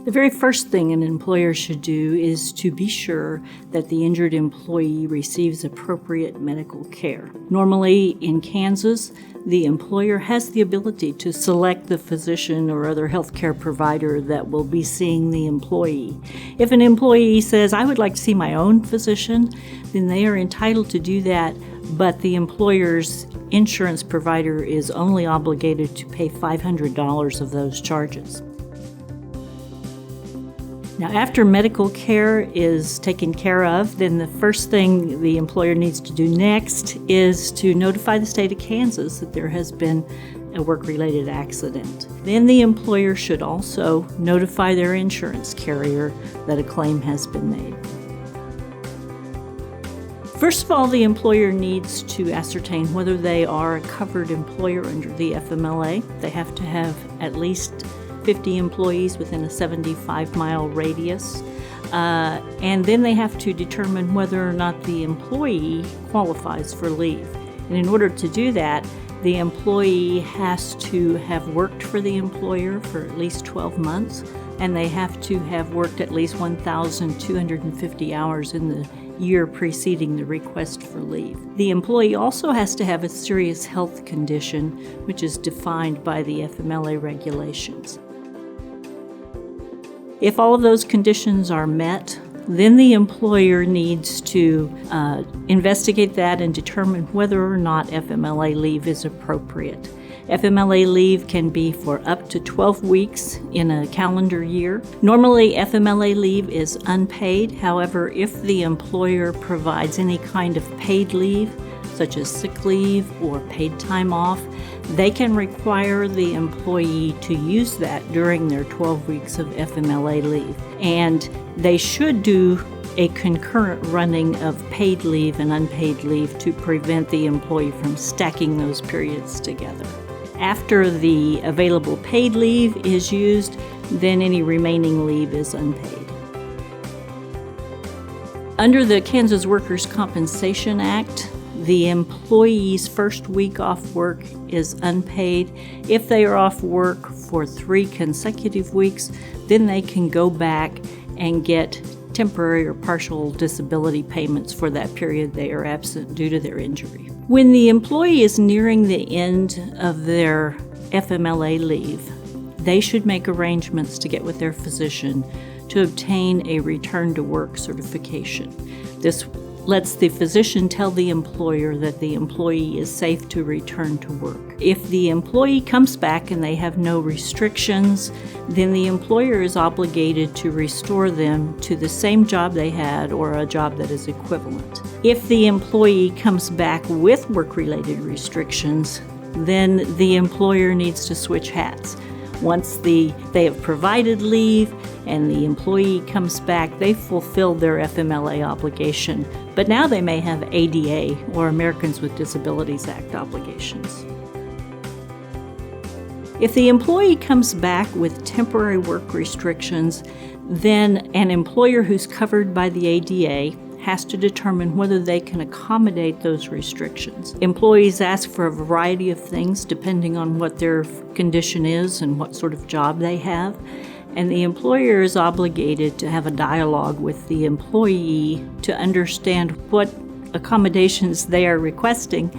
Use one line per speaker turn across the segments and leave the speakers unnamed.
The very first thing an employer should do is to be sure that the injured employee receives appropriate medical care. Normally in Kansas, the employer has the ability to select the physician or other healthcare provider that will be seeing the employee. If an employee says, "I would like to see my own physician," then they are entitled to do that, but the employer's insurance provider is only obligated to pay $500 of those charges. Now, after medical care is taken care of, then the first thing the employer needs to do next is to notify the state of Kansas that there has been a work-related accident. Then the employer should also notify their insurance carrier that a claim has been made. First of all, the employer needs to ascertain whether they are a covered employer under the FMLA. They have to have at least 50 employees within a 75-mile radius. And then they have to determine whether or not the employee qualifies for leave. And in order to do that, the employee has to have worked for the employer for at least 12 months, and they have to have worked at least 1,250 hours in the year preceding the request for leave. The employee also has to have a serious health condition, which is defined by the FMLA regulations. If all of those conditions are met, then the employer needs to investigate that and determine whether or not FMLA leave is appropriate. FMLA leave can be for up to 12 weeks in a calendar year. Normally, FMLA leave is unpaid. However, if the employer provides any kind of paid leave, such as sick leave or paid time off, they can require the employee to use that during their 12 weeks of FMLA leave. And they should do a concurrent running of paid leave and unpaid leave to prevent the employee from stacking those periods together. After the available paid leave is used, then any remaining leave is unpaid. Under the Kansas Workers' Compensation Act, the employee's first week off work is unpaid. If they are off work for 3 consecutive weeks, then they can go back and get temporary or partial disability payments for that period they are absent due to their injury. When the employee is nearing the end of their FMLA leave, they should make arrangements to get with their physician to obtain a return to work certification. This lets the physician tell the employer that the employee is safe to return to work. If the employee comes back and they have no restrictions, then the employer is obligated to restore them to the same job they had or a job that is equivalent. If the employee comes back with work-related restrictions, then the employer needs to switch hats. Once they have provided leave and the employee comes back, they fulfilled their FMLA obligation, but now they may have ADA or Americans with Disabilities Act obligations. If the employee comes back with temporary work restrictions, then an employer who's covered by the ADA has to determine whether they can accommodate those restrictions. Employees ask for a variety of things depending on what their condition is and what sort of job they have, and the employer is obligated to have a dialogue with the employee to understand what accommodations they are requesting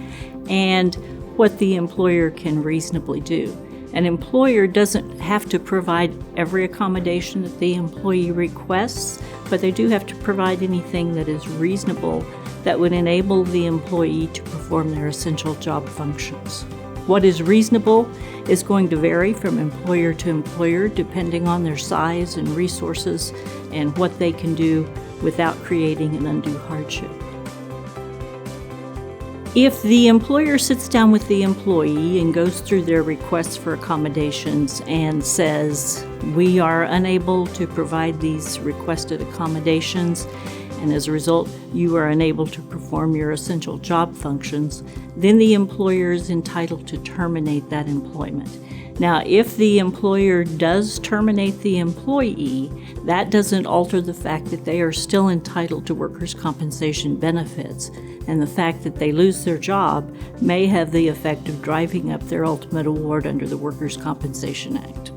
and what the employer can reasonably do. An employer doesn't have to provide every accommodation that the employee requests, but they do have to provide anything that is reasonable that would enable the employee to perform their essential job functions. What is reasonable is going to vary from employer to employer depending on their size and resources and what they can do without creating an undue hardship. If the employer sits down with the employee and goes through their requests for accommodations and says, "We are unable to provide these requested accommodations, and as a result, you are unable to perform your essential job functions," then the employer is entitled to terminate that employment. Now, if the employer does terminate the employee, that doesn't alter the fact that they are still entitled to workers' compensation benefits, and the fact that they lose their job may have the effect of driving up their ultimate award under the Workers' Compensation Act.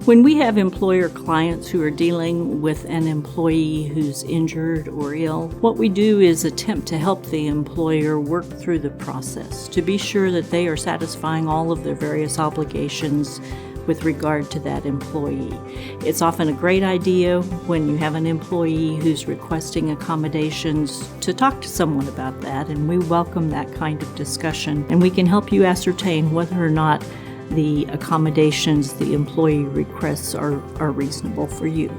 When we have employer clients who are dealing with an employee who's injured or ill, what we do is attempt to help the employer work through the process to be sure that they are satisfying all of their various obligations with regard to that employee. It's often a great idea when you have an employee who's requesting accommodations to talk to someone about that, and we welcome that kind of discussion, and we can help you ascertain whether or not the accommodations the employee requests are reasonable for you.